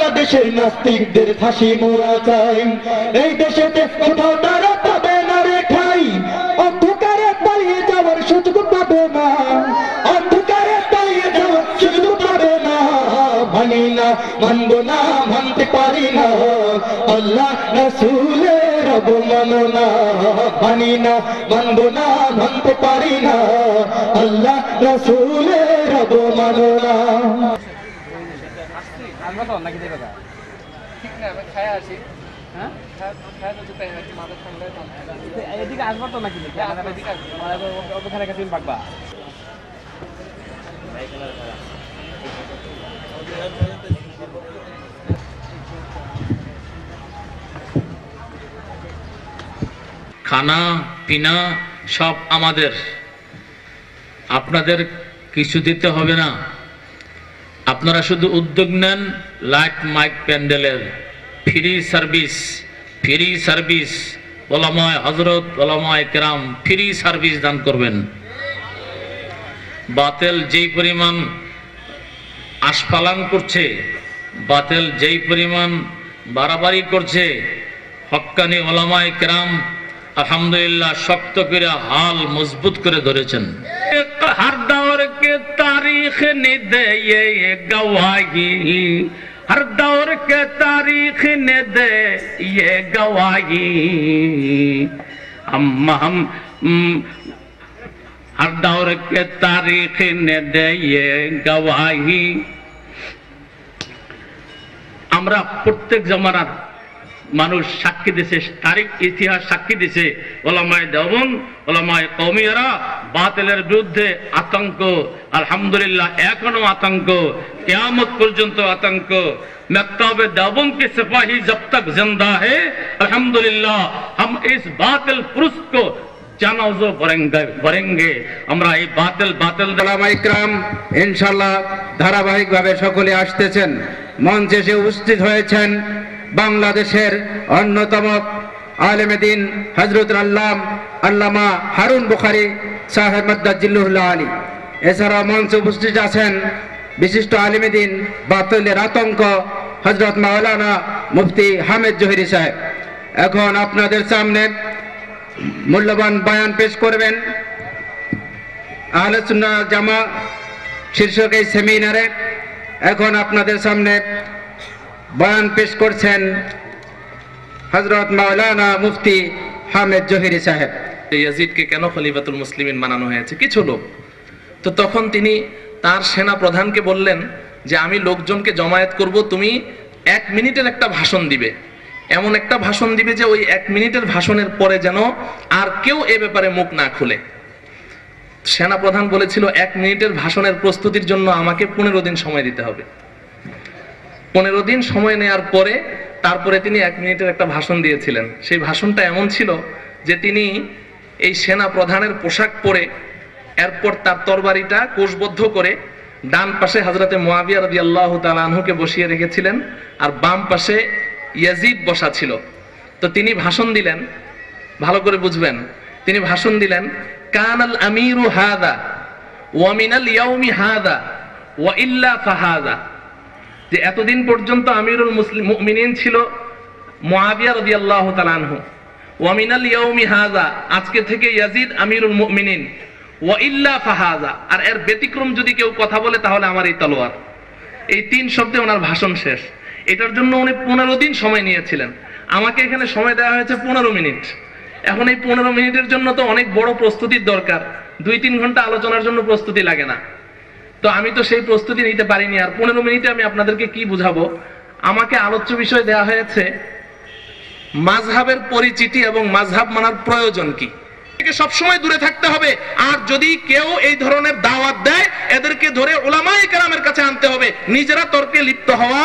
বাংলাদেশের নাস্তিকদের ফাঁসি মোরা চাই। এই দেশেতে কোথাও তারা পাবে না রে ঠাই, অন্ধকারে পালিয়ে যাওয়ার সুযোগ পাবে না, অন্ধকারে পালিয়ে যাওয়ার সুযোগ পাবে না। মানি না, মানবো না, মানতে পারি না, আল্লাহ রাসূলের অবমাননা। মানি না, মানবো না, মানতে পারি না, আল্লাহ রাসূলের অবমাননা। খানা পিনা সব আমাদের, আপনাদের কিছু দিতে হবে না। আপনারা শুধু উদ্যোগ নেন লাইট মাইক প্যান্ডেলের ফ্রি সার্ভিস, ফ্রি সার্ভিস, ওলামায়ে হযরত ওলামায়ে কেরাম ফ্রি সার্ভিস দান করবেন। বাতিল যেই পরিমাণ আস্ফালন করছে, বাতিল যেই পরিমাণ বাড়াবাড়ি করছে, হক্কানি ওলামায়ে কেরাম আলহামদুলিল্লাহ শক্ত করে হাল মজবুত করে ধরেছেন। हर दौर के तारीख ने दे ये गवाही, हर दौर के तारीख ने दे ये गवाही, हम हर दौर के तारीख ने दे ये गवाही। আমরা প্রত্যেক জমানার মানুষ সাক্ষী দিছে, তারিখ ইতিহাস সাক্ষী দিছে, ওলামায়ে দেওবন্দ ওলামায়ে কওমিয়ারা বাতিলের বিরুদ্ধে আতঙ্ক, আলহামদুলিল্লাহ এখনো আতঙ্ক, কিয়ামত পর্যন্ত আতঙ্ক। मकतब देवबंद के सिपाही जब तक जिंदा है अल्हम्दुलिल्लाह हम इस बातिल पुरुष को জানাজা ভরেঙ্গে। আমরা এই বাতিল ওলামায়ে ইকরাম ইনশাআল্লাহ ধারাবাহিকভাবে সকলে আসতেছেন। মঞ্চে এসে উপস্থিত হয়েছেন বাংলাদেশের অন্যতম আলেমে দ্বীন হযরতুল আল্লামা হারুন বুখারী সাহেব মাদ্দাজিল্লাহুল আলী। এছাড়া মঞ্চে উপস্থিত আছেন বিশিষ্ট আলেমে দ্বীন বাতিলের আতঙ্ক হযরত মাওলানা মুফতি হামিদ জহিরি সাহেব। এখন আপনাদের সামনে মূল্যবান বয়ান পেশ করবেন। আহলে সুন্নাহ জামা শীর্ষক এই সেমিনারে এখন আপনাদের সামনে বয়ান পেশ করছেন হযরত মাওলানা মুফতি হামিদ জহিরি সাহেব। ইয়াজিদকে কেন খলিফাতুল মুসলিমিন বানানো হয়েছে? কিছু লোক তো তখন তিনি তার সেনা প্রধানকে বললেন যে আমি লোকজনকে জমায়েত করব, তুমি 1 মিনিটের একটা ভাষণ দিবে, এমন একটা ভাষণ দিবে যে ওই 1 মিনিটের ভাষণের পরে যেন আর কেউ এ ব্যাপারে মুখ না খুলে। সেনা প্রধান বলেছিল 1 মিনিটের ভাষণের প্রস্তুতির জন্য আমাকে 15 দিন সময় দিতে হবে। 15 দিন সময় নেওয়ার পরে তারপরে তিনি 1 মিনিটের একটা ভাষণ দিয়েছিলেন। সেই ভাষণটা এমন ছিল যে তিনি এই সেনা প্রধানের পোশাক পরে এরপর তার তরবারিটা কোষবদ্ধ করে ডান পাশে হযরতে মুয়াবিয়া রাদিয়াল্লাহু তাআলা আনহুকে বসিয়ে রেখেছিলেন আর বাম পাশে ইয়াজিদ বসা ছিল। তো তিনি ভাষণ দিলেন, ভালো করে বুঝবেন, তিনি ভাষণ দিলেন কানাল আমিরু হাদা ওয়া মিনাল ইয়াউমি হাদা ওয়া ইল্লা ফাহাদা, যে এতদিন পর্যন্ত আমিরুল মুমিনিন ছিল মুয়াবিয়া রাদিয়াল্লাহু তাআলা আনহু, ওয়া মিনাল ইয়াউমি হাদা আজকে থেকে ইয়াজিদ আমিরুল মুমিনিন, ওয়া ইল্লা ফাহাদা আর এর ব্যতিক্রম যদি কেউ কথা বলে তাহলে আমার এই তলোয়ার। এই 3 শব্দে ওনার ভাষণ শেষ। এটার জন্য উনি 15 দিন সময় নিয়েছিলেন। আমাকে এখানে সময় দেওয়া হয়েছে 15 মিনিট। এখন এই 15 মিনিটের জন্য তো অনেক বড় প্রস্তুতির দরকার, 2-3 ঘন্টা আলোচনার জন্য প্রস্তুতি লাগে না। তো আমি তো সেই প্রস্তুতি নিতে পারিনি। আর 15 মিনিটে আমি আপনাদেরকে কি বুঝাবো? আমাকে আলোচ্য বিষয় দেওয়া হয়েছে মাযহাবের পরিচিতি এবং মাযহাব মানার প্রয়োজন কি। সবসময় দূরে থাকতে হবে। আর যদি কেউ এই ধরনের দাওয়াত দেয় এদেরকে ধরে উলামায়ে কেরামের কাছে আনতে হবে, নিজেরা তর্কে লিপ্ত হওয়া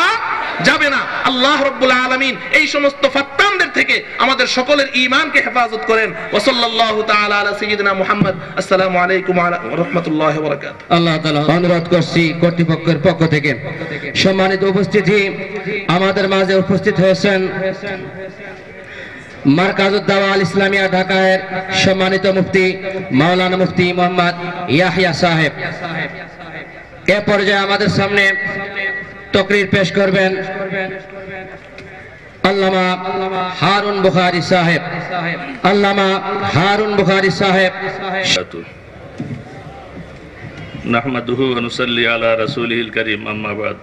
যাবে না। আল্লাহ রাব্বুল আলামিন এই সমস্ত ফাত্তানদের থেকে আমাদের সকলের ঈমানকে হেফাজত করেন। ওয়া সাল্লাল্লাহু তাআলা আলা সাইয়্যিদিনা মুহাম্মদ। আসসালামু আলাইকুম ওয়া রাহমাতুল্লাহি ওয়া বারাকাতুহু। আল্লাহ তাআলা অনুরোধ করছি কর্তৃপক্ষের পক্ষ থেকে সম্মানিত উপস্থিতি আমাদের মাঝে উপস্থিত হয়েছেন মারকাজুদ দাওয়া আল ইসলামিয়া ঢাকার সম্মানিত মুফতি মাওলানা মুফতি মোহাম্মদ ইয়াহিয়া সাহেব। এ পর্যায়ে আমাদের সামনে তকরির পেশ করবেন আল্লামা হারুন বুখারী সাহেব। আল্লামা হারুন বুখারী সাহেব। নাহমাদুহু ওয়া নুসাল্লি আলা রাসূলিল কারীম, আম্মা বাদ।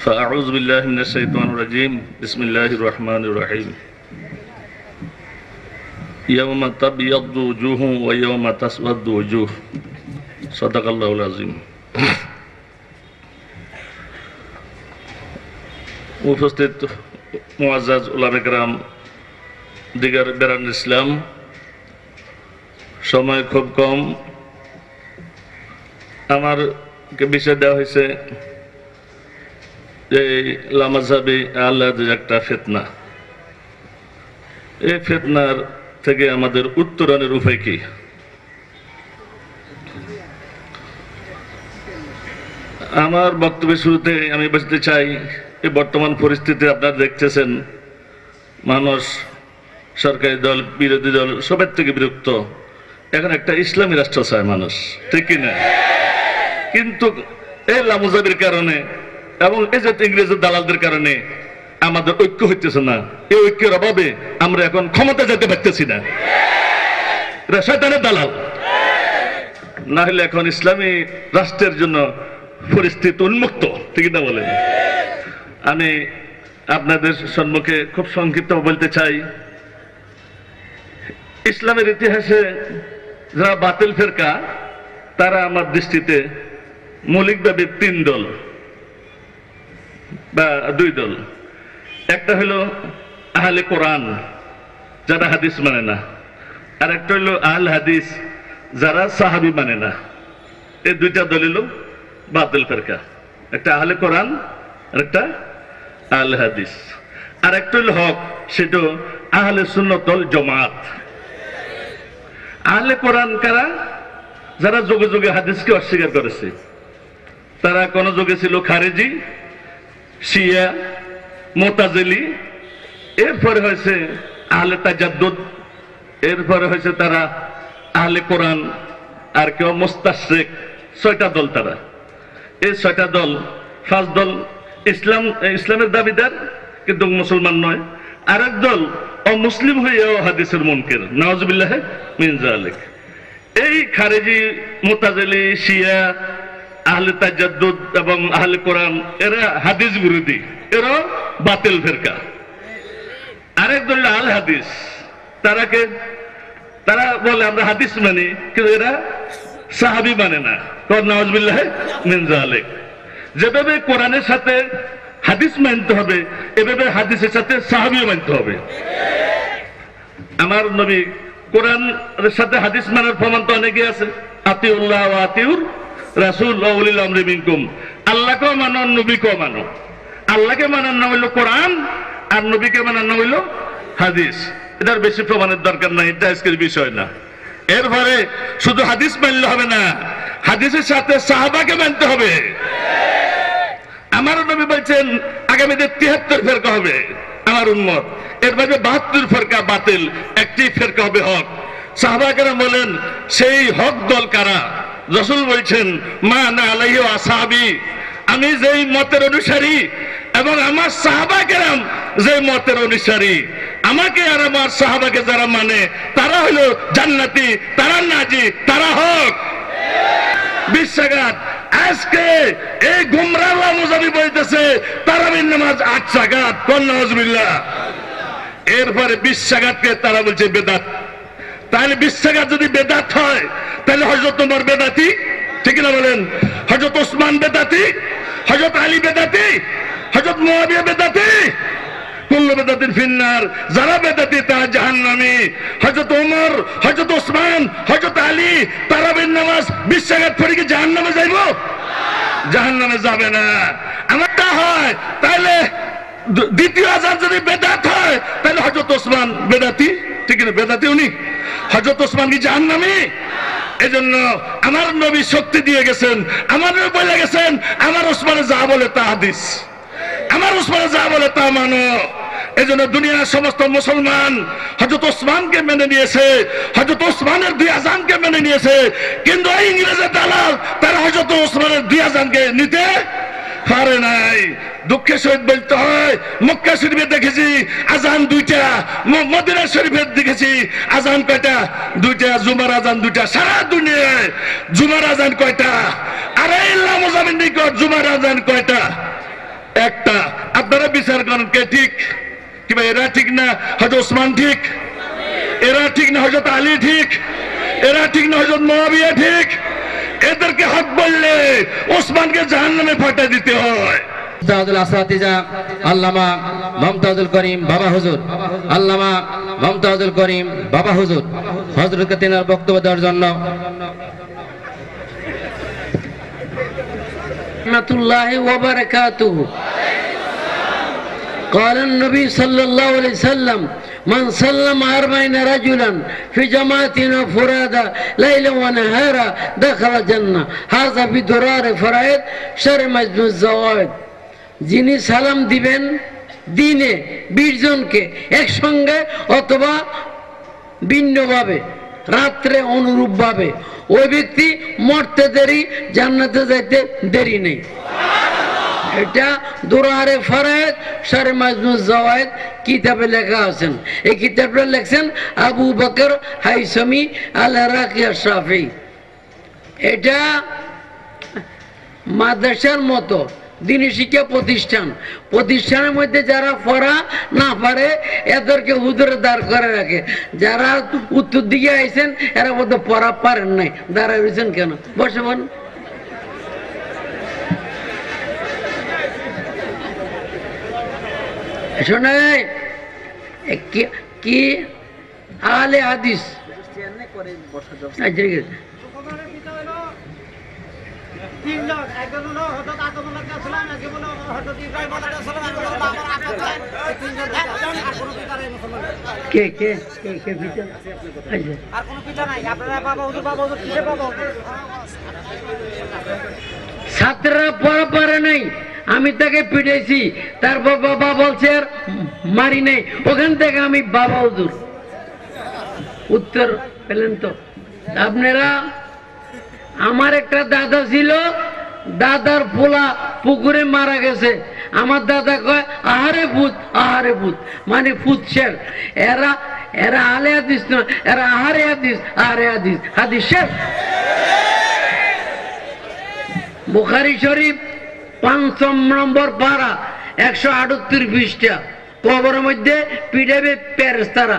ফাআউযু বিল্লাহি মিনাশ শাইতানির রাজীম। বিসমিল্লাহির রহমানির রহিম। ইয়াওমা তাবিয়াদ্দু ওজুহু ওয়া ইয়াওমা তাসওয়াদ্দু ওজুহ। সাদাকাল্লাহুল আযীম। উপস্থিত মুআজ্জাজ উলামায়ে কেরাম, দিগার বেরান ইসলাম, সময় খুব কম। আমার বিষয় দেওয়া হয়েছে যে লামাযহাবে আহলে একটা ফিতনা। এই ফিতনার থেকে আমাদের উত্তরণের উপায় কি? আমার বক্তব্যের শুরুতে আমি বলতে চাই, এই বর্তমান পরিস্থিতি আপনারা দেখতেছেন, মানুষ, সরকারি দল, বিরোধী দল সবার থেকে বিরক্ত। এখন একটা ইসলামী রাষ্ট্র চায় মানুষ, ঠিক কিনা? কিন্তু এই লামাযহাবের কারণে এবং এই যে ইংরেজের দালালদের কারণে আমাদের ঐক্য হইতেছে না। এই ঐক্যের অভাবে আমরা এখন ক্ষমতা যেতে পারতেছি না। এটা শয়তানের দালাল। না হলে এখন ইসলামী রাষ্ট্রের জন্য পরিস্থিতি উন্মুক্ত, ঠিক না বলেন? আমি আপনাদের সম্মুখে খুব সংক্ষিপ্ত বলতে চাই, ইসলামের ইতিহাসে যারা বাতিল ফেরকা, তারা আমার দৃষ্টিতে মৌলিকভাবে তিন দল বা দুই দল। একটা হলো আহলে কোরআন, যারা হাদিস মানে না, আর একটা হলো আহল হাদিস, যারা সাহাবী মানে না। এই দুইটা দল হলো বাতিল ফেরকা। একটা আহলে কোরআন আর একটা আহলে হাদিস। আর একটা হলো হক, সেটা আহলে সুন্নাত ওয়াল জামাত। আহলে কোরআন কারা? যারা যুগে যুগে হাদিসকে অস্বীকার করেছে। তারা কোন যুগে ছিল খারেজি, শিয়া, মুতাজিলি, এরপরে হয়েছে আহলে তাজাদ্দুদ, এরপরে হয়েছে তারা আহলে কোরআন, আর কেউ মুস্তাশরিক। ছয়টা দল তারা। এই ছয়টা দল, পাঁচ দল ইসলামের দাবিদার কিন্তু মুসলমান নয়। আরেক দল অমুসলিম হয়েও হাদিসের মুনকির, নাউজুবিল্লাহ মিন যালিক। এই খারেজি, মুতাজিলি, শিয়া, আহলে তাজাদ্দুদ এবং আহলে কোরআন, এরা হাদিস বিরোধী, এরা বাতিল ফিরকা। আরেক দল আল হাদিস, তারা বলে আমরা হাদিস মানি, কিন্তু এরা সাহাবী মানে না, নাউজুবিল্লাহ মিন যালিক। যেভাবে কোরআনের সাথে হাদিস মানতে হবে, এভাবে হাদিসের সাথে সাহাবীও মানতে হবে। আমার নবী কোরআনের সাথে হাদিস মানার প্রমাণ তো অনেকে আছে। আতিউল্লাহ ওয়া আতিউর রাসূল ওয়া উলিল আমরি মিনকুম। আল্লাহকেও মানো, নবীকেও মানো। আল্লাহকে মানার নাম হইল কোরআন, আর নবীকে মানার নাম হইল হাদিস। এটার বেশি প্রমাণের দরকার নাই, এটা আজকের বিষয় না। এরপরে শুধু হাদিস মানলে হবে না, হাদিসের সাথে সাহাবাকে মানতে হবে। আমার নবী বলছেন আগামীতে 73 ফেরকা হবে আমার উম্মত, এর মধ্যে 72 ফেরকা বাতিল, একটি ফেরকা হবে হক। সাহাবা কেরাম বলেন সেই হক দল কারা? রাসূল বলছেন মা আনা আলাইহি ওয়া আসহাবি, আমি যেই মতের অনুসারী এবং আমার সাহাবা কেরাম যে মতের অনুসারী, আমাকে আর আমার সাহাবাকে যারা মানে তারা হলো জান্নাতি, তারা নাজি, তারা হক। বিশ্বাঘাত। আজকে এই গুমরাহ মুজাবি বলতেছে তারাবির নামাজ 8 রাকাত, নাউজুবিল্লাহ। এরপরে বিশ্বাঘাতকে তারা বলছে বেদাত। তাহলে বিশ্বাঘাত যদি বেদাত হয়, তাহলে হযরত ওমর বেদাতি, ঠিক না বলেন? হযরত ওসমান বেদাতি, হযরত আলী বেদাতি, হযরত মুয়াবিয়া বেদাতি। কুল্লু বেদাতিন ফিন্নার, যারা বেদাতি তারা জাহান্নামী। হযরত ওমর, হযরত ওসমান, হযরত আলী তারাবির নামাজ বিশ্বাঘাত পড়ে কি জাহান্নামে যাইব? জাহান্নামে যাবে না। আমারটা হয় তাহলে দ্বিতীয় আযান যদি বেদাত হয়, তাহলে হযরত ওসমান বেদাতি, ঠিক না? বেদাতি উনি। হযরত ওসমান কি জাহান্নামী? এজন্য আমার নবী শক্তি দিয়ে গেছেন, আমার নবী বলে গেছেন আমার ওসমানে যা বলে তা হাদিস, আমার ওসমানে যা বলে তা মানো। এজন্য দুনিয়ার সমস্ত মুসলমান হযরত ওসমানকে মেনে নিয়েছে, হযরত ওসমানের 2 আযানকে মেনে নিয়েছে, কিন্তু এই ইংরেজের দালাল তারা হযরত ওসমানের 2 আযানকে নিতে পারে নাই। দুঃখের সহিত বলতে হয়, মক্কা শরীফে দেখেছি আযান 2টা, মদিনা শরীফে দেখেছি আযান কয়টা? 2টা। জুমার আযান 2টা। সারা দুনিয়ায় জুমার আযান কয়টা? আর এই লামজামিন নিকট জুমার আযান কয়টা? একটা। আপনারা বিচার করেন কে ঠিক? কি ভাই এরা ঠিক না হযরত ওসমান ঠিক? এরা ঠিক না হযরত আলী ঠিক? এরা ঠিক না হযরত মুয়াবিয়া ঠিক? এদেরকে হক বললে ওসমানকে জাহান্নামে পাঠিয়ে দিতে হয়। মুমতাজুল আসাতিজা আল্লামা মুমতাজুল করিম বাবা হুজুর, আল্লামা মুমতাজুল করিম বাবা হুজুর হযরতকে তেনার বক্তব্য দেওয়ার জন্য রাহমাতুল্লাহি ওয়া বারাকাতুহু। قال النبي صلى الله عليه وسلم من سلم 40 رجلا في جماعة وفرادا ليلا ونهارا دخل الجنة هذا بدرار فرائض شر مجموع الزوائد। যিনি সালাম দিবেন দিনে 20 জনকে একসঙ্গে অথবা ভিন্নভাবে রাত্রে অনুরূপভাবে, ওই ব্যক্তি মরতে দেরি, জান্নাতে যাইতে দেরি নেই। এটা দুরারে ফরায়েদ শারে মাজমুজ জাওয়ায়েদ কিতাবে লেখা আছেন। এই কিতাবটা লেখছেন আবু বকর হাইসামি আল ইরাকি আশরাফি। এটা মাদ্রাসার মতো দিনী শিক্ষা প্রতিষ্ঠানের মধ্যে যারা পড়া না পারে এদেরকে হুজুরে দাঁড় করে রাখে। যারা উত্তর দিকে আইছেন এরা বোধ পড়া পারেন নাই, দাঁড়ায় রয়েছেন কেন? বসে বল। শোনা কি আলে হাদিস ছাত্ররা পড়া পারে নাই, আমি তাকে পিটাইছি, তারপর বাবা বলছে আর মারি নাই, ওখান থেকে আমি বাবা হুজুর। উত্তর পেলেন তো আপনারা? আমার একটা দাদা ছিল, দাদার পোলা পুকুরে মারা গেছে। আমার দাদা কয় আহারে ভূত, আহারে ভূত, মানে ফুৎসের। এরা এরা আলে হাদিস না, এরা আহারে হাদিস, আহারে হাদিস, হাদিস শেষ। বুখারী শরীফ 5 নম্বর পারা 138 পৃষ্ঠা। কবরের মধ্যে পিড়াবে ফেরেশতারা।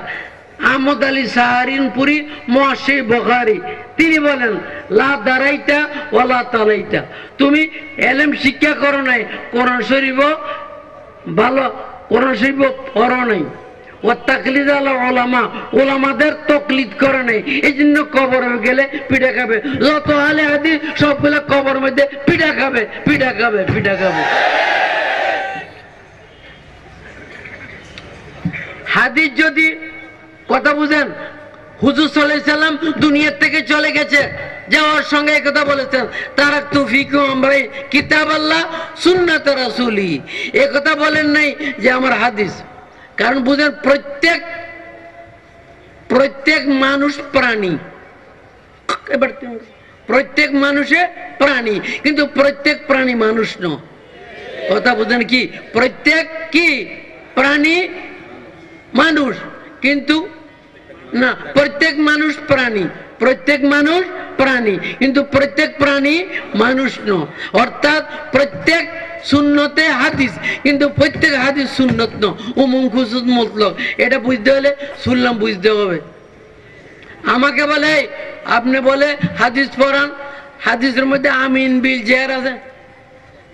আহমদ আলী সাহারিনপুরি মুহাশশির বুখারী তিনি বলেন লা দারাইতা ওয়ালা তালাইতা, তুমি ইলম শিক্ষা করো নাই, কোরআন শরীফ ভালো কোরআন শরীফ পড়ো নাই, ও তাকলিদ আল উলামা, উলামাদের তাকলিদ করে নাই, এই জন্য কবরে গেলে পিঠা খাবে। যত আলে হাদিস সবগুলো কবরের মধ্যে পিঠা খাবে, পিঠা খাবে, পিঠা খাবে। হাদিস যদি কথা বুঝেন, হুজুর সাল্লাল্লাহু আলাইহি সাল্লাম দুনিয়া থেকে চলে গেছে, যাওয়ার সঙ্গে এই কথা বলেছেন তারাকতু ফিকুম আমরাইন কিতাবাল্লাহ সুন্নাত রাসূলি। এই কথা বলেন নাই যে আমার হাদিস। কারণ বুঝেন প্রত্যেক মানুষ প্রাণী, এবার প্রত্যেক মানুষে প্রাণী, কিন্তু প্রত্যেক প্রাণী মানুষ নয়। কথা বুঝেন কি? প্রত্যেক কি প্রাণী মানুষ, কিন্তু না প্রত্যেক মানুষ প্রাণী, প্রত্যেক মানুষ প্রাণী, কিন্তু প্রত্যেক প্রাণী মানুষ নয়। অর্থাৎ প্রত্যেক সুন্নতে হাদিস, কিন্তু প্রত্যেক হাদিস সুন্নত নয়, উমুম খুসুস মুতলক। এটা বুঝতে হলে শুনলাম বুঝতে হবে। আমাকে বলে আপনি বলে হাদিস পড়ান, হাদিসের মধ্যে আমিন বিল জের আছে,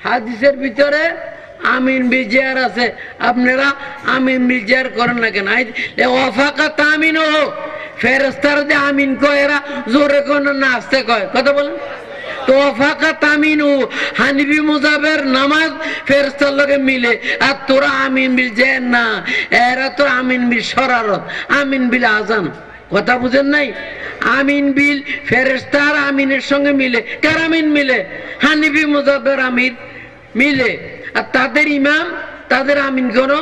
হাদিসের ভিতরে আমিন বিল জের আছে, আপনারা আমিন বিল জের করেন না কেন? ওয়াফাকা তামিন ও ফেরেশতারা যে আমিন কয় এরা জোরে কোন না আস্তে কয়, কথা বলেন তো। ওয়াফাকা তামিন ও হানিফি মুযাবের নামাজ ফেরেশতার লগে মিলে, আর তোরা আমিন বিল জের না, এরা তো আমিন বিল শরারত, আমিন বিল আজান। কথা বুঝেন নাই? আমিন বিল ফেরেশতার আমিনের সঙ্গে মিলে, কার আমিন মিলে? হানিফি মুযাবের আমির মিলে। আর তাদের ইমাম তাদের আমিন করো,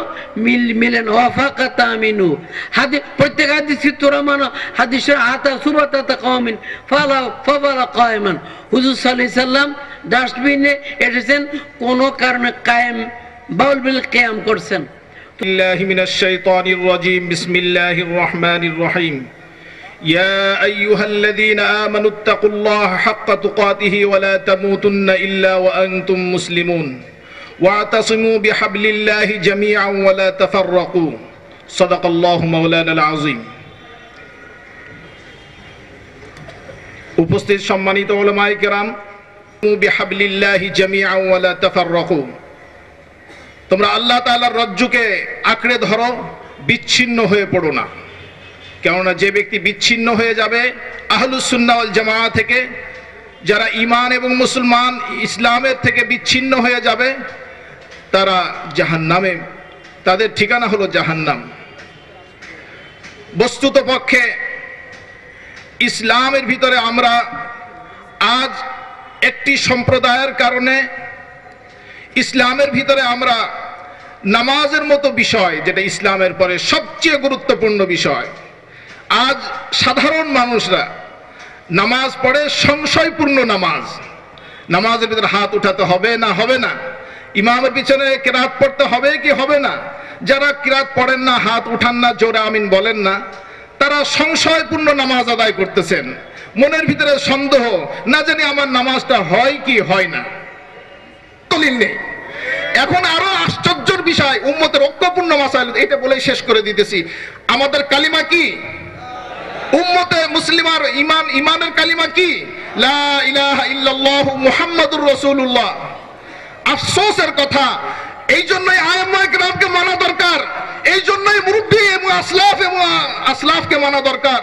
মিলেন ওয়াফাকা তামিনু। হাদিস প্রত্যেক হাদিস কি তোরা মানো? হাদিসের আতা সুবাতা কাওমিন ফালা কায়মান। হুজুর সাল্লাল্লাহু আলাইহি সাল্লাম ডাস্টবিনে এসেছেন, কোন কারণে কায়েম বাউল বিল কিয়াম করছেন। الله من الشيطان الرجيم بسم الله الرحمن الرحيم يا أيها الذين آمنوا اتقوا الله حق تقاته ولا تموتن إلا وأنتم مسلمون واعتصموا بحبل الله جميعا ولا تفرقوا صدق الله مولانا العظيم উপস্থিত সম্মানিত উলামায়ে কেরাম, বিহাবলিল্লাহি জামিআন ওয়া লা তাফাররাকু, তোমরা আল্লাহ তাআলার রজ্জুকে আঁকড়ে ধরো, বিচ্ছিন্ন হয়ে পড়ো না। কেননা যে ব্যক্তি বিচ্ছিন্ন হয়ে যাবে আহলুস সুন্নাহ ওয়াল জামাআহ থেকে, যারা ঈমান এবং মুসলমান ইসলামের থেকে বিচ্ছিন্ন হয়ে যাবে, তারা জাহান্নামে, তাদের ঠিকানা হলো জাহান্নাম। বস্তুত পক্ষে ইসলামের ভিতরে আমরা আজ একটি সম্প্রদায়ের কারণে ইসলামের ভিতরে আমরা নামাজের মতো বিষয়, যেটা ইসলামের পরে সবচেয়ে গুরুত্বপূর্ণ বিষয়, আজ সাধারণ মানুষরা নামাজ পড়ে সংশয়পূর্ণ নামাজ। নামাজের ভিতরে হাত উঠাতে হবে না হবে না, ইমামের পিছনে কিরাত পড়তে হবে কি হবে না, যারা কিরাত পড়েন না, হাত উঠান না, জোরে আমিন বলেন না, তারা সংশয়পূর্ণ নামাজ আদায় করতেছেন। মনের ভিতরে সন্দেহ, না জানি আমার নামাজটা হয় কি হয় না, দলিল নেই। এখন আরো আশ্চর্যের বিষয়, উম্মতের ঐক্যপূর্ণ মাসাইল, এটা বলে শেষ করে দিতেছি। আমাদের কালিমা কি? উম্মতে মুসলিমার ইমানের কালিমা কি? লা ইলাহা ইল্লাল্লাহু মুহাম্মাদুর রাসূলুল্লাহ। আফসোসের কথা, এই জন্যই আইম্মায়ে কেরামকে মানা দরকার, এই জন্যই মুরব্বি এবং আসলাফকে মানা দরকার।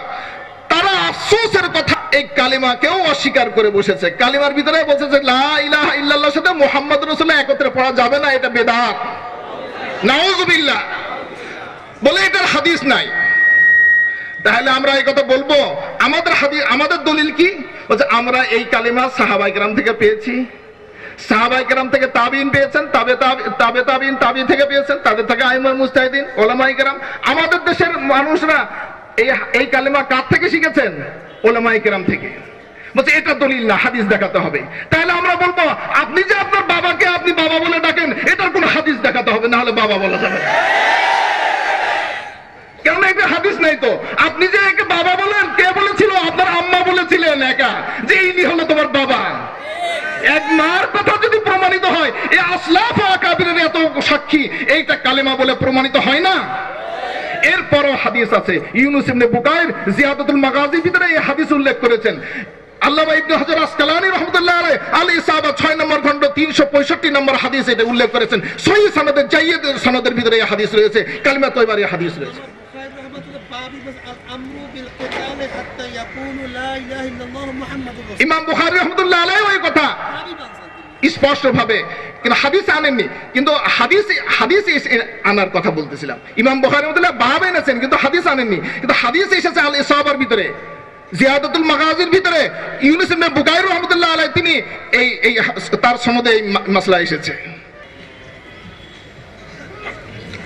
তারা আফসোসের কথা এই কালিমাকেও অস্বীকার করে বসেছে। কালিমার ভিতরে বসেছে লা ইলাহা ইল্লাল্লাহর সাথে মুহাম্মাদুর রাসূলুল্লাহ একত্রে পড়া যাবে না, এটা বেদাত, নাউযুবিল্লাহ, বলে এটার হাদিস নাই। তাহলে আমরা এই কথা বলবো? আমাদের হাদিস, আমাদের দলিল কি? বলছে আমরা এই কালিমা সাহাবায়ে কেরাম থেকে পেয়েছি, সাহাবায়ে কেরাম থেকে তাবিঈন পেয়েছেন, তাবিঈন থেকে পেয়েছেন, তাদের থেকে আইম্মায়ে মুজতাহিদিন উলামায়ে কেরাম। আমাদের দেশের মানুষরা এই কালিমা কার থেকে শিখেছেন? উলামায়ে কেরাম থেকে। বলছে এটা দলিল না, হাদিস দেখাতে হবে। তাহলে আমরা বলবো আপনি যে আপনার বাবাকে আপনি বাবা বলে ডাকেন, এটার কোনো হাদিস দেখাতে হবে, না হলে বাবা বলা যাবে না। কেননা এটা হাদিস নাই তো। আপনি যে একে বাবা বলেন, কে বলেছিল? আপনার আম্মা বলেছিলেন একা, যে ইনি হলো তোমার বাবা। এক মার কথা যদি প্রমাণিত হয়, এই আসলাফ ও আকাবিরের এত সাক্ষী, এইটা কালেমা বলে প্রমাণিত হয় না? এরপরও হাদিস আছে। ইউনুস ইবনে বুকাইর জিয়াদাতুল মাগাজির ভিতরে এই হাদিস উল্লেখ করেছেন। আল্লামা ইবনে হাজার আসকালানী রাহমাতুল্লাহ আলাইহি আল ইসাবা 6 নম্বর খণ্ড 365 নম্বর হাদিস এটা উল্লেখ করেছেন। সহিহ সনদে জাইয়্যিদ সনদের ভিতরে এই হাদিস রয়েছে, কালিমা তয়বার এই হাদিস রয়েছে। ইমাম বুখারী রাহমাতুল্লাহ আলাইহি ওই কথা স্পষ্ট ভাবে, কিন্তু হাদিস আনেননি। কিন্তু হাদিস আনার কথা বলতেছিলাম। ইমাম বুখারী রাহমাতুল্লাহ বাব এনেছেন, কিন্তু হাদিস আনেননি। কিন্তু হাদিস এসেছে আল ইসাবার ভিতরে, জিয়াদাতুল মাগাজির ভিতরে। ইউনুস ইবনে বুকাইর রাহমাতুল্লাহ আলাইহি তিনি এই তার সনদে এই মাসলা এসেছে।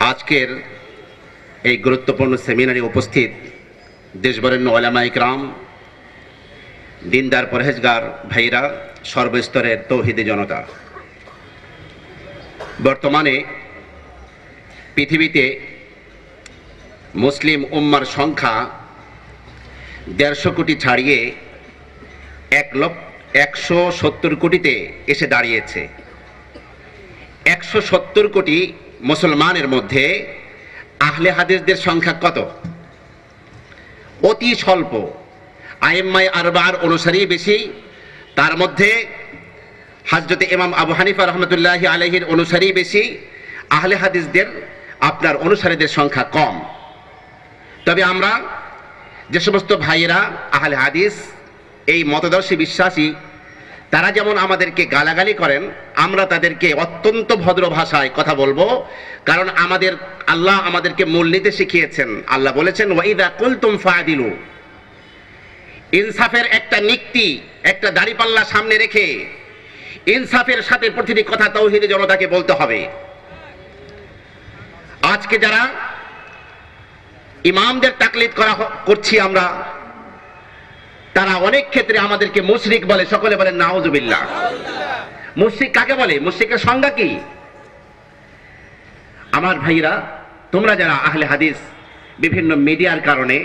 আজকের এই গুরুত্বপূর্ণ সেমিনারে উপস্থিত দেশবরেণ্য উলামায়ে কেরাম, দিনদার পরহেজগার ভাইরা, সর্বস্তরের তৌহিদি জনতা, বর্তমানে পৃথিবীতে মুসলিম উম্মার সংখ্যা 150 কোটি ছাড়িয়ে 170 কোটিতে এসে দাঁড়িয়েছে। 170 কোটি মুসলমানের মধ্যে আহলে হাদিসদের সংখ্যা কত? অতি স্বল্প। আইম্মায়ে আরবার অনুসারী বেশি, তার মধ্যে হযরত ইমাম আবু হানিফা রাহমাতুল্লাহি আলাইহির অনুসারী বেশি, আহলে হাদিসদের আপনার অনুসারীদের সংখ্যা কম। তবে আমরা যে সমস্ত ভাইয়েরা আহলে হাদিস এই মতদর্শী বিশ্বাসী, তারা যেমন আমাদেরকে গালাগালি করেন, আমরা তাদেরকে অত্যন্ত ভদ্র ভাষায় কথা বলবো। কারণ আল্লাহ আমাদেরকে মূলনীতি শিখিয়েছেন। আল্লাহ বলেছেন ওয়াইদা কুলতুম ফাদিলু, ইনসাফের একটা নীতি, একটা দাড়িপাল্লা সামনে রেখে ইনসাফের সাথে প্রতিটি কথা তাওহীদের জনতাকে বলতে হবে। আজকে যারা ইমামদের তাকলিদ করছি আমরা, তারা অনেক ক্ষেত্রে আমাদেরকে মুশরিক বলে। সকলে বলেন নাউজুবিল্লাহ। মুশরিক কাকে বলে? মুশরিকের সংজ্ঞা কি? আমার ভাইরা, তোমরা যারা আহলে হাদিস বিভিন্ন মিডিয়ার কারণে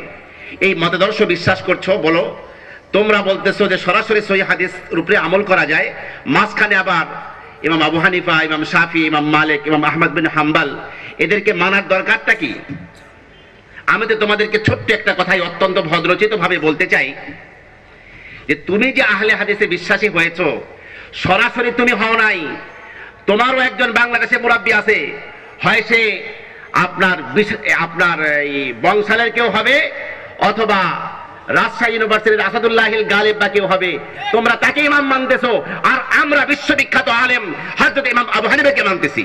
এই মতাদর্শ বিশ্বাস করছো, বলো তোমরা বলতেছো যে সরাসরি সহিহ হাদিস রূপে আমল করা যায়, মাঝখানে আবার ইমাম আবু হানিফা, ইমাম শাফি, ইমাম মালিক, ইমাম আহমদ বিন হাম্বল এদেরকে মানার দরকারটা কি? আমি তো তোমাদেরকে ছোট্ট একটা কথাই অত্যন্ত ভদ্রচিত ভাবে বলতে চাই যে তুমি যে আহলে হাদিসে বিশ্বাসী হয়েছো, সরাসরি তুমি হও নাই। তোমারও একজন বাংলাদেশে মুরাব্বি আছে, হয় সে আপনার এই বংশালের কেউ হবে, অথবা রাজশাহী ইউনিভার্সিটির আসাদুল্লাহিল গালিব বা কেউ হবে। তোমরা তাকে ইমাম মানতেছো, আর আমরা বিশ্ববিখ্যাত আলেম হযরত ইমাম আবু হানিফাকে মানতেছি।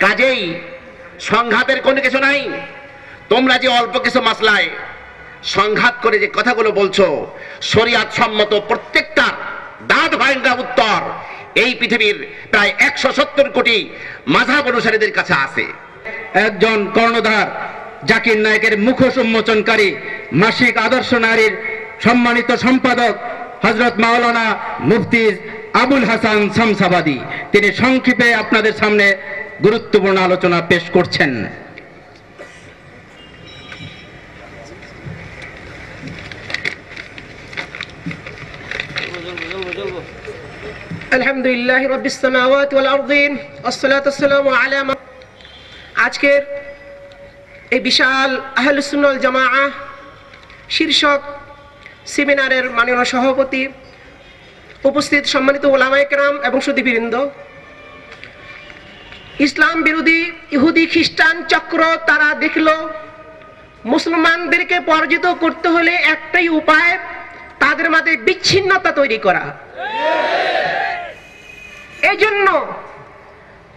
কাজেই সংঘাতের কোনো কিছু নাই। তোমরা যে অল্প কিছু মাসলায় সংঘাত করে যে কথাগুলো বলছো, শরীয়ত সম্মত প্রত্যেকটার দাঁত ভাঙা উত্তর এই পৃথিবীর প্রায় 170 কোটি মাযহাব অনুসারীদের কাছে আছে। একজন কর্ণধার জাকির নায়েকের মুখোশ উন্মোচনকারী মাসিক আদর্শ নারীর সম্মানিত সম্পাদক হযরত মাওলানা মুফতি আবুল হাসান শামসাবাদী, তিনি সংক্ষেপে আপনাদের সামনে গুরুত্বপূর্ণ আলোচনা পেশ করছেন। আলহামদুলিল্লাহি রাব্বিস সামাওয়াতি ওয়াল আরদিন ওয়াসসালাতু ওয়াসসালামু আলা আজকের এই বিশাল আহলুস সুন্নাহ ওয়াল জামাআহ শীর্ষক সেমিনারের মাননীয় সভাপতি, উপস্থিত সম্মানিত উলামায়ে কেরাম এবং সুধীবৃন্দ, ইসলাম বিরোধী ইহুদি খ্রিস্টান চক্র তারা দেখলো মুসলমানদেরকে পরাজিত করতে হলে একটাই উপায়, তাদের মধ্যে বিচ্ছিন্নতা তৈরি করা। এই জন্য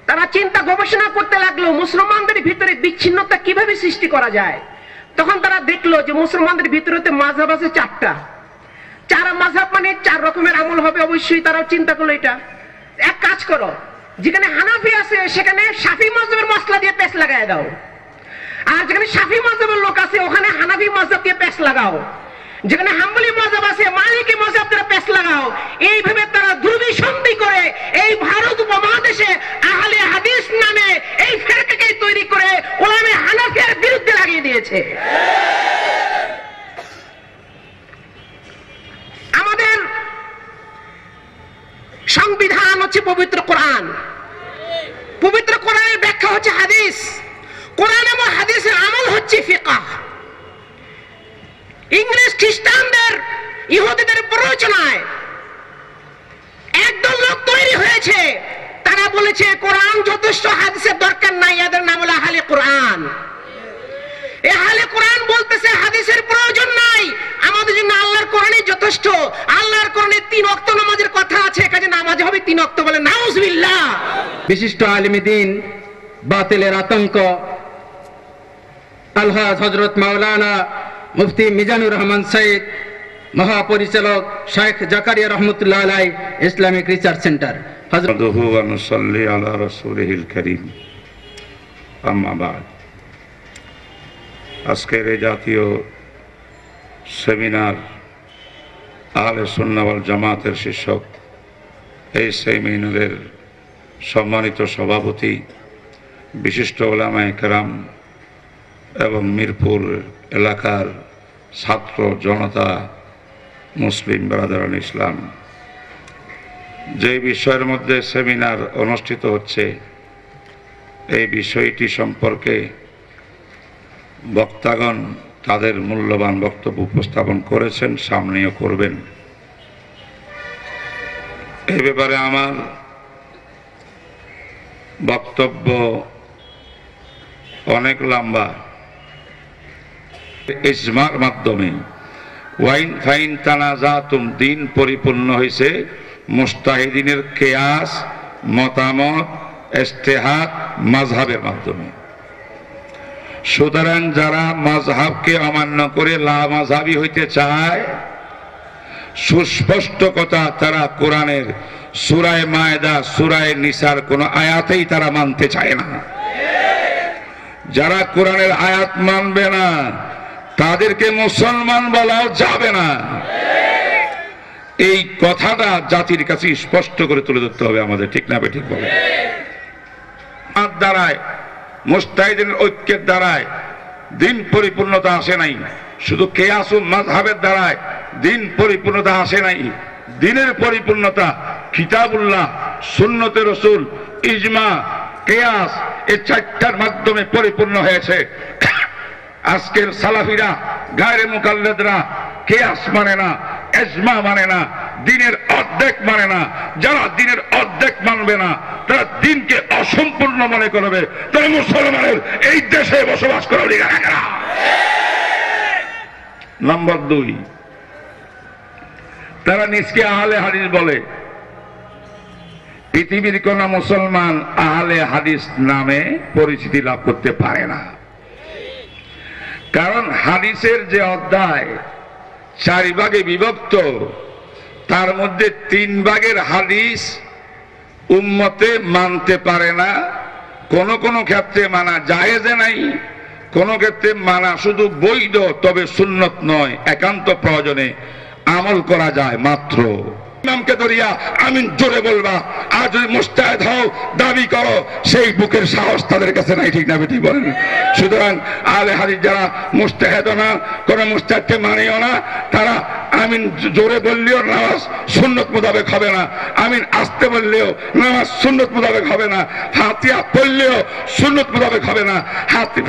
তারা চিন্তা গবেষণা করতে লাগলো মুসলমানদের ভিতরে বিচ্ছিন্নতা কিভাবে সৃষ্টি করা যায়। তখন তারা দেখলো যে মুসলমানদের ভিতরে মাযহাব আছে 4টা। 4 মাযহাব মানে 4 রকমের আমল হবে, অবশ্যই তারাও চিন্তা করলো এটা এক কাজ করো, যেখানে হানাফি আছে সেখানে শাফি মাযহাবের মশলা দিয়ে পেঁচ লাগায় দাও, আর যেখানে শাফি মাযহাবের লোক আছে ওখানে হানাফি মাযহাব দিয়ে পেঁচ লাগাও, যেখানে হাম্বলি মাযহাব আছে মালিকি মাযহাব দিয়ে পেঁচ লাগাও। এইভাবে তারা দুর্বিসন্ধি করে এই ভারত উপমহাদেশে আহলে হাদিস নামে এই ফিরকাকে তৈরি করে উলামায়ে হানাফির বিরুদ্ধে লাগিয়ে দিয়েছে। আমাদের সংবিধান হচ্ছে পবিত্র কোরআন, পবিত্র কোরআনের ব্যাখ্যা হচ্ছে হাদিস, কোরআন এবং হাদিসের আমল হচ্ছে ফিকহ। ইংরেজ খ্রিস্টানদের ইহুদিদের প্ররোচনায় একদল লোক তৈরি হয়েছে, তারা বলেছে কোরআন যথেষ্ট, হাদিসের দরকার নাই, এদের নাম হলো আহলে কোরআন। এই আহলে কোরআন বলতেছে হাদিসের প্রয়োজন নাই, আমাদের জন্য আল্লাহর কোরআনই যথেষ্ট। আল্লাহর কোরআনে 3 ওয়াক্ত নামাজের কথা আছে, কাজে নামাজ হবে 3 ওয়াক্ত, বলে নাউজুবিল্লাহ। বিশিষ্ট আলেম দ্বীন, বাতিলের আতঙ্ক আলহাজ হযরত মাওলানা মুফতি মিজানুর রহমান সৈয়দ, মহাপরিচালক শেখ জাকারিয়া রহমতুল্লাহ আলাইহি ইসলামিক রিসার্চ সেন্টার। হযরতুহু ওয়া নুসাল্লি আলা রাসূলিহিল কারীম, আম্মা বাদ। আজকের এই জাতীয় সেমিনার আহলে সুন্নাহ ওয়াল জামাতের শীর্ষক এই সেমিনারের সম্মানিত সভাপতি, বিশিষ্ট উলামায়ে কেরাম এবং মিরপুর এলাকার ছাত্র জনতা, মুসলিম ব্রাদারান ইসলাম, যে বিষয়ের মধ্যে সেমিনার অনুষ্ঠিত হচ্ছে এই বিষয়টি সম্পর্কে বক্তাগণ তাদের মূল্যবান বক্তব্য উপস্থাপন করেছেন, সামনেও করবেন। এই ব্যাপারে আমার বক্তব্য অনেক লম্বা। ইজমার মাধ্যমে ওয়াইন ফাইন তানাজাতুম, দিন পরিপূর্ণ হয়েছে মুস্তাহিদিনের কিয়াস, মতামত, ইজতিহাদ, মাযহাবের মাধ্যমে। সুতরাং যারা মাযহাবকে অমান্য করে লা মাযহাবী হইতে চায়, সুস্পষ্ট কথা, তারা কোরআনের সূরা মায়েদা, সূরা নিসার কোন আয়াতেই তারা মানতে চায় না। যারা কোরআনের আয়াত মানবে না তাদেরকে মুসলমান বলাও যাবে না। এই কথাটা জাতির কাছে স্পষ্ট করে তুলে ধরতে হবে আমাদের, ঠিক না ঠিক বলে? দ্বারায় মুস্তাহিদের ঐক্যের দ্বারায় দিন পরিপূর্ণতা আসে নাই, শুধু কিয়াসুল মাযহাবের দ্বারায় দিন পরিপূর্ণতা আসে নাই। দিনের পরিপূর্ণতা কিতাবুল্লাহ, সুন্নতে রাসূল, ইজমা, কিয়াস এই চারটার মাধ্যমে পরিপূর্ণ হয়েছে। আজকের সালাফিরা, গায়রে মুকাল্লিদরা কিয়াস মানে না, ইজমা মানে না, দিনের অর্ধেক মানে না। যারা দিনের অর্ধেক মানবে না তারা দিনকে অসম্পূর্ণ মনে করবে। তাই মুসলমানের এই দেশে বসবাস করার অধিকার রাখে না। নাম্বার 2, তারা নিজকে আহলে হাদিস বলে। পৃথিবীর কোন মুসলমান আহলে হাদিস নামে পরিচিতি লাভ করতে পারে না। কারণ হাদিসের যে অধ্যায় 4 ভাগে বিভক্ত, তার মধ্যে 3 ভাগের হাদিস উম্মতে মানতে পারে না। কোন কোন ক্ষেত্রে মানা জায়েজে নাই, কোন ক্ষেত্রে মানা শুধু বৈধ, তবে সুন্নত নয়, একান্ত প্রয়োজনে আমল করা যায় মাত্র। ইমামকে ধরিয়া আমিন জোরে বলবা, আর যদি মুস্তাহিদ হও, দাবি করো, সেই বুকের সাহস তাদের কাছে নাই, ঠিক না বেটি বলেন? সুতরাং আহলে হাদিস যারা মুস্তাহিদ না, কোন মুস্তাহিদকে মানেও না, তারা আমিন জোরে বললেও নামাজ সুন্নত মোতাবেক হবে না, আমিন আসতে বললেও নামাজ সুন্নত মোতাবেক হবে না, ফাতিহা পড়লেও সুন্নত মোতাবেক হবে না,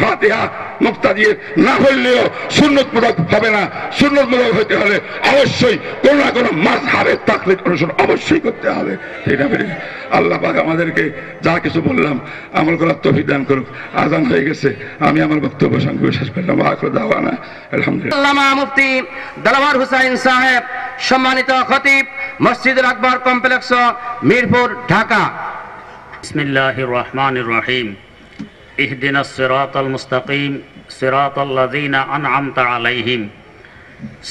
ফাতিহা মুক্তাদি না পড়লেও সুন্নত মোতাবেক হবে না। সুন্নত মোতাবেক হইতে হলে অবশ্যই কোন না কোন মাযহাবের তাকলিদ অনুসরণ অবশ্যই করতে হবে। এটা আল্লাহ পাক আমাদেরকে যা কিছু বললাম আমল করার তৌফিক দান করুক। আযান হয়ে গেছে, আমি আমার বক্তব্য সংক্ষেপে শেষ করলাম। আখির দাওয়ানা আলহামদুলিল্লাহ। আল্লামা মুফতি দেলাওয়ার হোসেন সাহেব, সম্মানিত খতিব, মসজিদুল আকবর কমপ্লেক্স, মিরপুর, ঢাকা। বিসমিল্লাহির রহমানির রহিম। ইহদিনাস সিরাতাল মুস্তাকিম সিরাতাল্লাযীনা আন'আমতা আলাইহিম।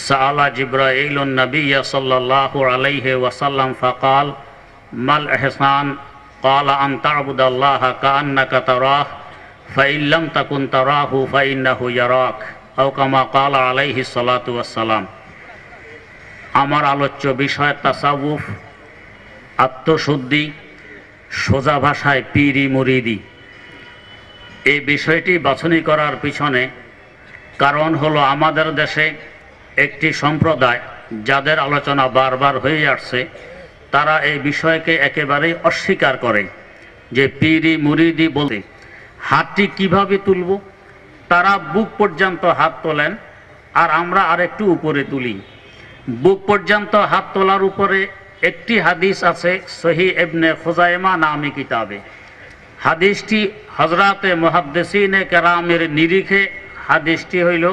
সাআলা জিবরাঈলুন নাবিয়্য সাল্লাল্লাহু আলাইহি ওয়াসাল্লাম ফাকাল মাল ইহসান ক্বালা আন তা'বুদাল্লাহা কাআন্নাকা তারাহ ফাইন লাম তাকুন তারাহু ফাইন্নাহু ইয়ারাক আও কামা ক্বালা আলাইহিস সালাতু ওয়াসসালাম। আমার আলোচ্য বিষয় তাসাউফ, আত্মশুদ্ধি, সোজা ভাষায় পীরি মুরিদি। এই বিষয়টি বাছনি করার পিছনে কারণ হলো আমাদের দেশে একটি সম্প্রদায় যাদের আলোচনা বারবার হয়ে আসছে, তারা এই বিষয়কে একেবারেই অস্বীকার করে যে পীরি মুরিদি বলতে হাতটি কিভাবে তুলব। তারা বুক পর্যন্ত হাত তোলেন আর আমরা আরেকটু উপরে তুলি। বুক পর্যন্ত হাত তোলার উপরে একটি হাদিস আছে সহিহ ইবনে খুজাইমা নামী কিতাবে। হাদিসটি হযরতে মুহাদ্দিসিনে কেরামের নিরিখে হাদিসটি হইল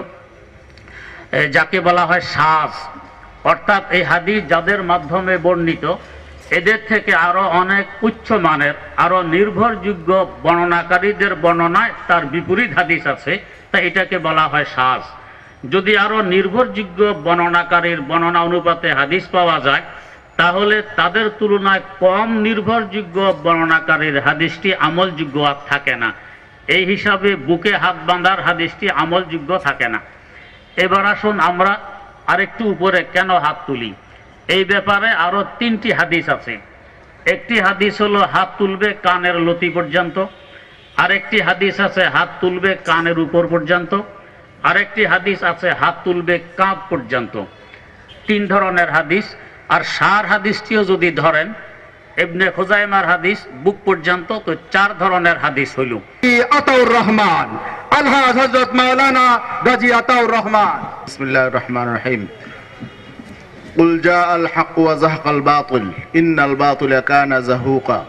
যাকে বলা হয় শায, অর্থাৎ এই হাদিস যাদের মাধ্যমে বর্ণিত এদের থেকে আরো অনেক উচ্চ মানের, আরো নির্ভরযোগ্য বর্ণনাকারীদের বর্ণনায় তার বিপরীত হাদিস আছে, তাই এটাকে বলা হয় শায। যদি আরো নির্ভরযোগ্য বর্ণনাকারীর বর্ণনা অনুপাতে হাদিস পাওয়া যায়, তাহলে তাদের তুলনায় কম নির্ভরযোগ্য বর্ণনাকারীর হাদিসটি আমলযোগ্য আর থাকে না। এই হিসাবে বুকে হাত বাঁধার হাদিসটি আমলযোগ্য থাকে না। এবার আসুন আমরা আরেকটু উপরে কেন হাত তুলি, এই ব্যাপারে আরো 3টি হাদিস আছে। একটি হাদিস হলো হাত তুলবে কানের লতি পর্যন্ত, আরেকটি হাদিস আছে হাত তুলবে কানের উপর পর্যন্ত, আরেকটি হাদিস আছে হাত তুলবে কাঁধ পর্যন্ত। 3 ধরনের হাদিস। আর সার হাদিসটিও যদি ধরেন ইবনে খুজাইমার হাদিস বুক পর্যন্ত, তো 4 ধরনের হাদিস হইল। আতাউর রহমান আলহাজ হযরত মাওলানা গাজী আতাউর রহমান। বিসমিল্লাহির রহমানির রহিম। কুল জাআল হক ওয়া যাহাকাল বাতিল ইন্নাল বাতিলা কানা যাহুকা।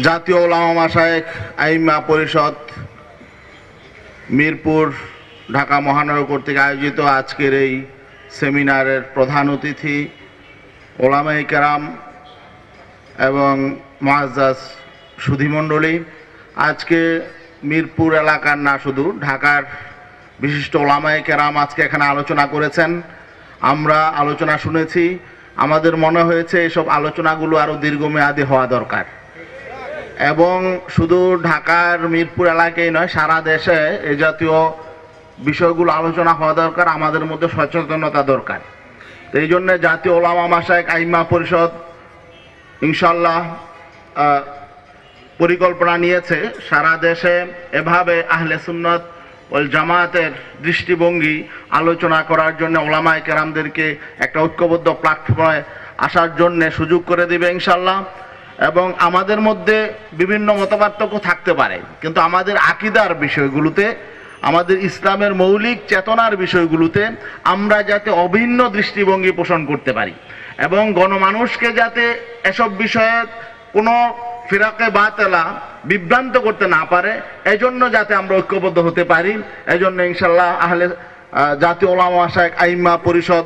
জাতীয় উলামা মাশায়েখ আইম্মা পরিষদ মিরপুর ঢাকা মহানগর কর্তৃক আয়োজিত আজকের এই সেমিনারের প্রধান অতিথি ওলামায়ে কেরাম এবং মুআজ্জাজ সুধীমণ্ডলী, আজকে মিরপুর এলাকার না শুধু ঢাকার বিশিষ্ট ওলামায়ে কেরাম আজকে এখানে আলোচনা করেছেন। আমরা আলোচনা শুনেছি, আমাদের মনে হয়েছে এসব আলোচনাগুলো আরও দীর্ঘমেয়াদী হওয়া দরকার। এবং শুধু ঢাকার মিরপুর এলাকায় নয়, সারা দেশে এই জাতীয় বিষয়গুলো আলোচনা হওয়া দরকার, আমাদের মধ্যে সচেতনতা দরকার। তো এই জন্য জাতীয় ওলামা মাশায়েখ আইম্মা পরিষদ ইনশাল্লাহ পরিকল্পনা নিয়েছে সারা দেশে এভাবে আহলে সুন্নাত ওয়াল জামায়াতের দৃষ্টিভঙ্গি আলোচনা করার জন্য ওলামায়ে কেরামদেরকে একটা ঐক্যবদ্ধ প্ল্যাটফর্মে আসার জন্য সুযোগ করে দিবে ইনশাল্লাহ। এবং আমাদের মধ্যে বিভিন্ন মতপার্থক্য থাকতে পারে, কিন্তু আমাদের আকীদার বিষয়গুলোতে, আমাদের ইসলামের মৌলিক চেতনার বিষয়গুলোতে আমরা যাতে অভিন্ন দৃষ্টিভঙ্গি পোষণ করতে পারি এবং গণমানুষকে যাতে এসব বিষয়ে কোনো ফিরাকে বাতেলা বিভ্রান্ত করতে না পারে, এজন্য যাতে আমরা ঐক্যবদ্ধ হতে পারি, এজন্য ইনশাল্লাহ জাতীয় ওলামা মাশায়েখ আইম্মা পরিষদ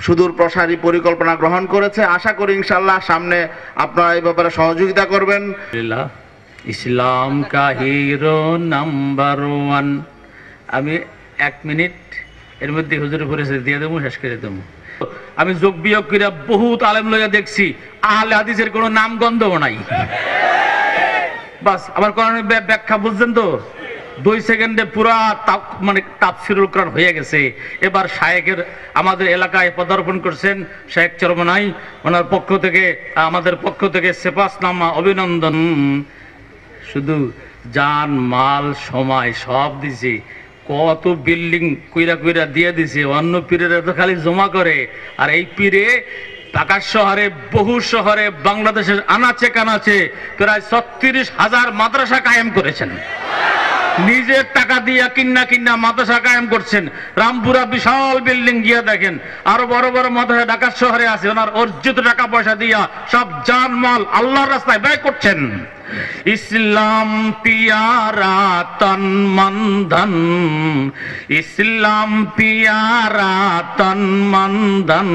সুদূর প্রসারী পরিকল্পনা গ্রহণ করেছে। আশা করি ইনশাল্লাহ সামনে আপনারা এই ব্যাপারে সহযোগিতা করবেন। ইসলাম কা হিরো নাম্বার 1। আমি 1 মিনিট এর মধ্যে হুজুর পরিচয় দিয়ে দেবো, শেষ করে দেবো। আমি যোগ বিয়োগ করে বহুত আলেম লইয়া দেখছি, আহলে হাদিসের কোনো নাম গন্ধও নাই। বাস আমার কোরআনের ব্যাখ্যা বুঝছেন তো, 2 সেকেন্ডে পুরা মানে তাফসীরুল কোরআন হয়ে গেছে। এবার শায়েখের আমাদের এলাকায় পদার্পণ করছেন শায়েখ চরমনাই, ওনার পক্ষ থেকে আমাদের পক্ষ থেকে সেপাসনামা অভিনন্দন। শুধু জান মাল সময় সব দিছে, কত বিল্ডিং কইরা কইরা দিয়ে দিছে, অন্য পীরের তো খালি জমা করে। আর এই পীরে ঢাকা শহরে, বহু শহরে, বাংলাদেশের আনাচে কানাচে প্রায় 36,000 মাদ্রাসা কায়েম করেছেন। নিজের টাকা দিয়া কিন্না মাদ্রাসা কায়েম করছেন। রামপুরা বিশাল বিল্ডিং গিয়া দেখেন, আরো বড় বড় মাদ্রাসা ঢাকা শহরে আছে। ওনার অর্জিত টাকা পয়সা দিয়া সব জানমাল আল্লাহর রাস্তায় ব্যয় করছেন। ইসলাম পিয়ারা তন মন ধন, ইসলাম পিয়ারা তন মন ধন,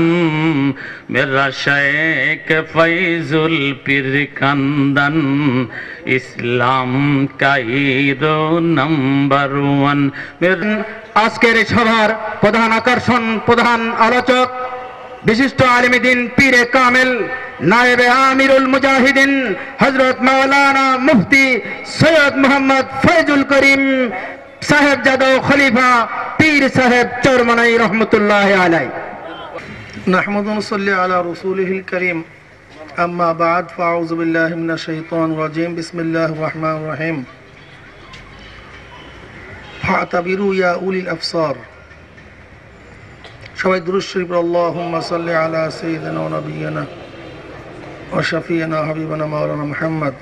মেরা শেখ ফৈজুল পীর খানদান, ইসলাম কা হিরো নাম্বার 1। আজকের এই সভার প্রধান আকর্ষণ, প্রধান আলোচক বিশিষ্ট আলেম দ্বীন পীরে কামেল নায়েবে আমিরুল মুজাহিদিন হযরত মাওলানা মুফতি সৈয়দ মোহাম্মদ ফয়জুল করিম সাহেব যাদব খলিফা পীর সাহেব চরমনাই রহমতুল্লাহ আলাইহি। نحمد ونصلي على رسوله الكريم أما بعد فأعوذ بالله من الشيطان الرجيم بسم الله الرحمن الرحيم فاعتبروا يا أولي الأبصار। সবাই দুরূদ শরীফ আল্লাহুম্মা সাল্লি আলা সাইয়্যিদিনা ওয়া নাবিয়িনা ওয়া শাফিয়িনা হাবিবানা মাওলানা মুহাম্মদ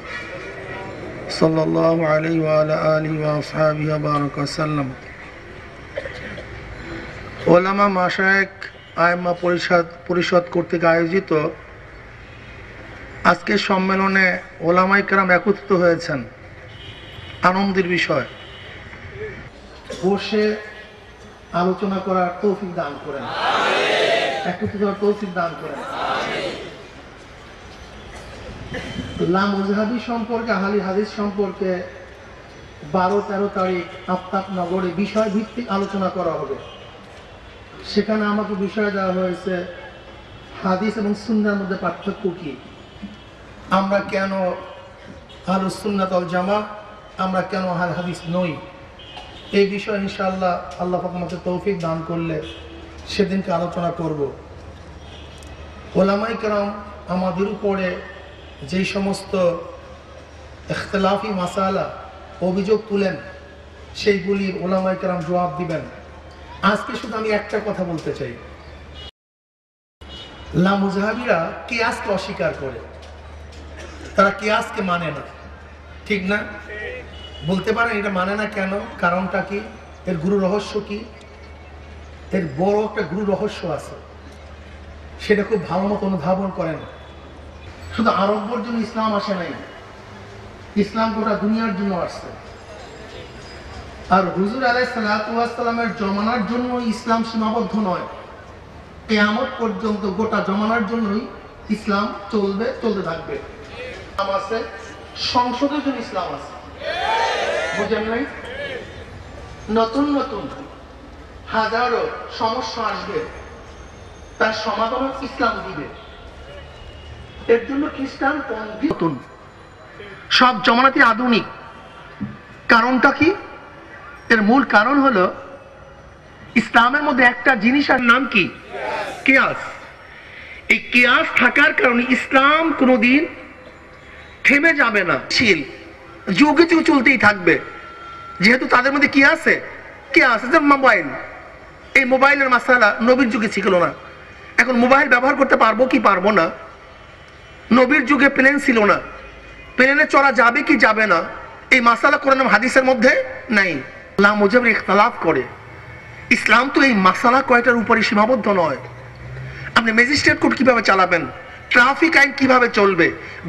সাল্লাল্লাহু আলাইহি ওয়া আলা আলিহি ওয়া আসহাবিহি ওয়া বারাকা সাল্লাম। ওলামা মাশায়েখ আইম্মা পরিষদ কর্তৃক আয়োজিত আজকের সম্মেলনে ওলামায়ে কেরাম একত্রিত হয়েছেন, আনন্দের বিষয়। বসে আলোচনা করার তৌফিক দান করেন, একত্রিত হওয়ার তৌফিক দান করেন। লামুজহাবি সম্পর্কে, আহলি হাদিস সম্পর্কে 12-13 তারিখ আফতাব নগরে বিষয় ভিত্তিক আলোচনা করা হবে। সেখানে আমাকে বিষয় দেওয়া হয়েছে হাদিস এবং সুন্নাহর মধ্যে পার্থক্য কি, আমরা কেন আহলুস সুন্নাত ওয়াল জামাত, আমরা কেন আহলে হাদিস নই। এই বিষয়ে ইনশাআল্লাহ আল্লাহ পাক আমাকে তৌফিক দান করলে সেদিনকে আলোচনা করব। ওলামায়ে কেরাম আমাদের উপরে যেই সমস্ত ইখতিলাফি মাসালা অভিযোগ তুলেন, সেইগুলির ওলামায়ে কেরাম জবাব দিবেন। আজকে শুধু আমি একটা কথা বলতে চাই, লামুজহাবিরা কিয়াসকে অস্বীকার করে, তারা কিয়াসকে মানে না, ঠিক না? বলতে পারেন এটা মানে না কেন, কারণটা কি, এর গুরু রহস্য কি? এর বড় একটা গুরু রহস্য আছে, সেটা খুব ভালো মতো অনুধাবন করেন। শুধু আরবদের জন্য ইসলাম আসে নাই, ইসলাম গোটা দুনিয়ার জন্য আসছে। আর হুজুর আলাইহিস সালাতু ওয়াস সালামের জমানার জন্য ইসলাম সীমাবদ্ধ নয়, কিয়ামত পর্যন্ত গোটা জমানার জন্যই ইসলাম চলবে, চলতে থাকবে। ইসলাম আছে, সংসদের জন্য ইসলাম আছে, বুঝেন নাই? নতুন নতুন হাজারো সমস্যা আসবে, তার সমাধান ইসলাম দিবে। এর জন্য খ্রিস্টান পন্থী নতুন, সব জমানাতে আধুনিক। কারণটা কি? এর মূল কারণ হলো ইসলামের মধ্যে একটা জিনিসের নাম কি? কিয়াস। এই কিয়াস থাকার কারণে ইসলাম কোনোদিন থেমে যাবে না, যুগে যুগে চলতেই থাকবে। যেহেতু তাদের মধ্যে কি আছে? মোবাইল। এই মোবাইলের মাসালা নবীর যুগে ছিল না। এখন মোবাইল ব্যবহার করতে পারবো কি পারবো না। নবীর যুগে প্লেন ছিল না, প্লেনে চড়া যাবে কি যাবে না এই মাসালা কোরআন হাদিসের মধ্যে নাই। আল্লাহ মুজাব ইখতিলাফ করে। ইসলাম তো এই মাসালা কয়টার উপরে সীমাবদ্ধ নয়। আপনি ম্যাজিস্ট্রেট কোর্ট কিভাবে চালাবেন, ট্রাফিক আইন কিভাবে চলবে,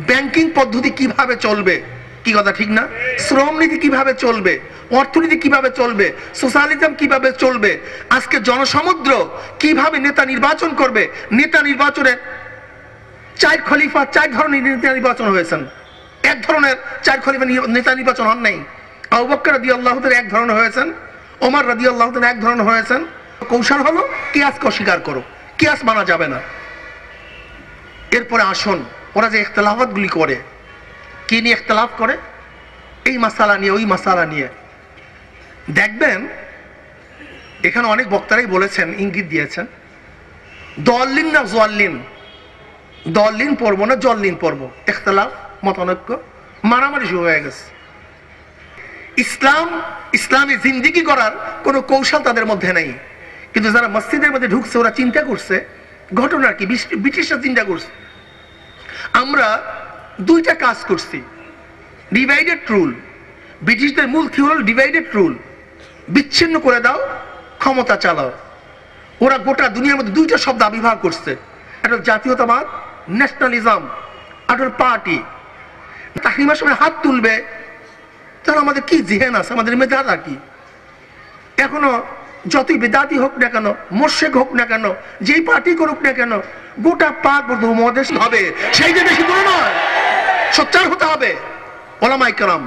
ব্যাংকিং পদ্ধতি কিভাবে চলবে, কি কথা ঠিক না? শ্রম নীতি কিভাবে চলবে, অর্থনীতি কিভাবে চলবে, সোশ্যালিজম কিভাবে চলবে, আজকে জনসমুদ্র কিভাবে নেতা নির্বাচন করবে। নেতা নির্বাচনে 4 খলিফা 4 ধরনের নেতা নির্বাচন হয়েছেন। এক ধরনের 4 খলিফা নেতা নির্বাচন হন নাই। আবু বকর রাদিয়াল্লাহু তাআলা এক ধরনের হয়েছেন, ওমর রাদিয়াল্লাহু তাআলা এক ধরনের হয়েছেন। কৌশল হলো কিয়াসকে অস্বীকার করো, কিয়াস মানা যাবে না। এরপরে আসুন, ওরা যে ইখতিলাফাতগুলি করে, কি নিয়ে ইখতিলাফ করে? এই মাসালা নিয়ে, ওই মাসালা নিয়ে। দেখবেন এখানে অনেক বক্তারাই বলেছেন, ইঙ্গিত দিয়েছেন, দলিন না জল্লিন, দলিন পড়বো না জল্লিন পড়বো, ইখতিলাফ মতানৈক্য মারামারি শুরু হয়ে গেছে। ইসলামী জিন্দিগি করার কোনো কৌশল তাদের মধ্যে নেই। কিন্তু যারা মসজিদের মধ্যে ঢুকছে ওরা চিন্তা করছে ঘটনা কি, ব্রিটিশরা চিন্তা করছে আমরা 2টা কাজ করছি। ডিভাইডেড রুল, ব্রিটিশদের মূল থিওরি হল ডিভাইডেড রুল, বিচ্ছিন্ন করে দাও, ক্ষমতা চালাও। ওরা গোটা দুনিয়ার মধ্যে 2টা শব্দ আবির্ভাব করছে, একটা জাতীয়তাবাদ, ন্যাশনালিজম, একটা পার্টি। তাহরিমার সময় হাত তুলবে, তাহলে আমাদের কি জেহেন আছে, আমাদের মেধাটা কি? এখনো যতই বেদাতি হোক না কেন, মোর্শেক হোক না কেন, যেই পার্টি করুক না কেন, গোটা পাক মহাদেশ হবে, সেই যে বেশি দূরে নয়, সোচ্চার হতে হবে ওলামায়ে কেরাম।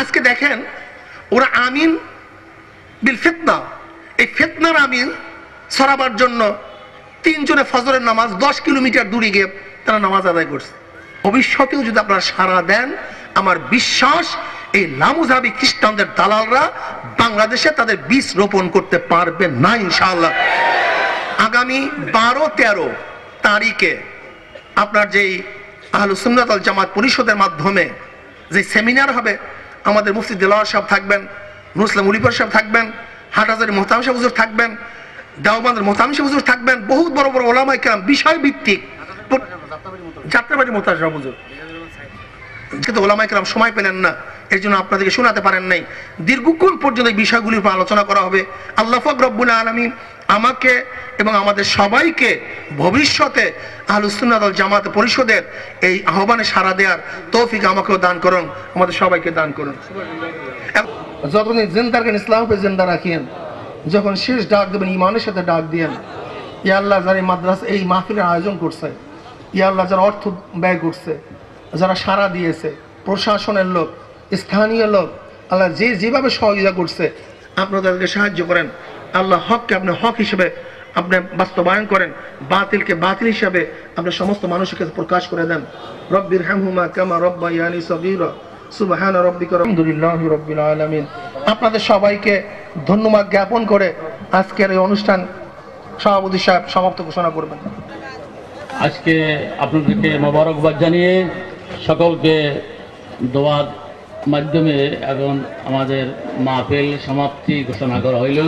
আজকে দেখেন ওরা আমিন বিল ফিতনা, এই ফিতনার আমিন ছড়াবার জন্য 3 জনে ফজরের নামাজ 10 কিলোমিটার দূরে গিয়ে তারা নামাজ আদায় করছে। ভবিষ্যতেও যদি আপনারা সাড়া দেন, আমার বিশ্বাস এই লামুজাবি খ্রিস্টানদের দালালরা বাংলাদেশে তাদের বীজ রোপণ করতে পারবে না ইনশাআল্লাহ। আগামী 12-13 তারিখে আপনার যেই আহলুস সুন্নাত ওয়াল জামাত পরিষদের মাধ্যমে যে সেমিনার হবে, আমাদের মুফতি দেলোয়ার সাহেব থাকবেন, নুরুল উলিপুর সাহেব থাকবেন, হাটহাজারী মোহতামিম সাহেব হুজুর থাকবেন, দেওবন্দের মোহতামিম সাহেব হুজুর থাকবেন, বহুত বড় বড় ওলামায়ে কেরাম বিষয় ভিত্তিক। যাত্রাবাড়ি মোহতাজ সাহেব হুজুর, কিন্তু ওলামায়ে কেরাম সময় পেলেন না, এর জন্য আপনাদেরকে শোনাতে পারেন নাই। দীর্ঘক্ষণ পর্যন্ত এই বিষয়গুলির উপর আলোচনা করা হবে। আল্লাহ পাক রব্বুল আলামিন আমাকে এবং আমাদের সবাইকে ভবিষ্যতে আহলুস সুন্নাত ওয়াল জামাত পরিষদের এই আহ্বানে সাড়া দেওয়ার তৌফিক আমাকেও দান করুন, আমাদের সবাইকে দান করুন। যতদিন জিন্দা রাখেন ইসলামকে জিন্দা রাখেন, যখন শেষ ডাক দেবেন ইমানের সাথে ডাক দিয়েন। ইয়া আল্লাহ, যারা এই মাদ্রাসা এই মাহফিলের আয়োজন করছে, ইয়া আল্লাহ যারা অর্থ ব্যয় করছে, যারা সাড়া দিয়েছে, প্রশাসনের লোক, স্থানীয় লোক, আল্লাহ যে যেভাবে সহযোগিতা করছে, আপনি তাদেরকে সাহায্য করেন। আল্লাহ হককে আপনি হক হিসেবে আপনি বাস্তবায়ন করেন, বাতিলকে বাতিল হিসেবে আপনি সমস্ত মানুষের কাছে প্রকাশ করে দেন। রব্বির হামহুমা কামা রব্বায়ানি সগীরা সুবহান রাব্বিকা আলহামদুলিল্লাহি রাব্বিল আলামিন। আপনাদের সবাইকে ধন্যবাদ জ্ঞাপন করে আজকের এই অনুষ্ঠান সভাপতি সাহেব সমাপ্ত ঘোষণা করবেন। আজকে আপনাদেরকে মোবারকবাদ জানিয়ে সকলকে দোয়ার মাধ্যমে এবং আমাদের মাহফিল সমাপ্তি ঘোষণা করা হইল।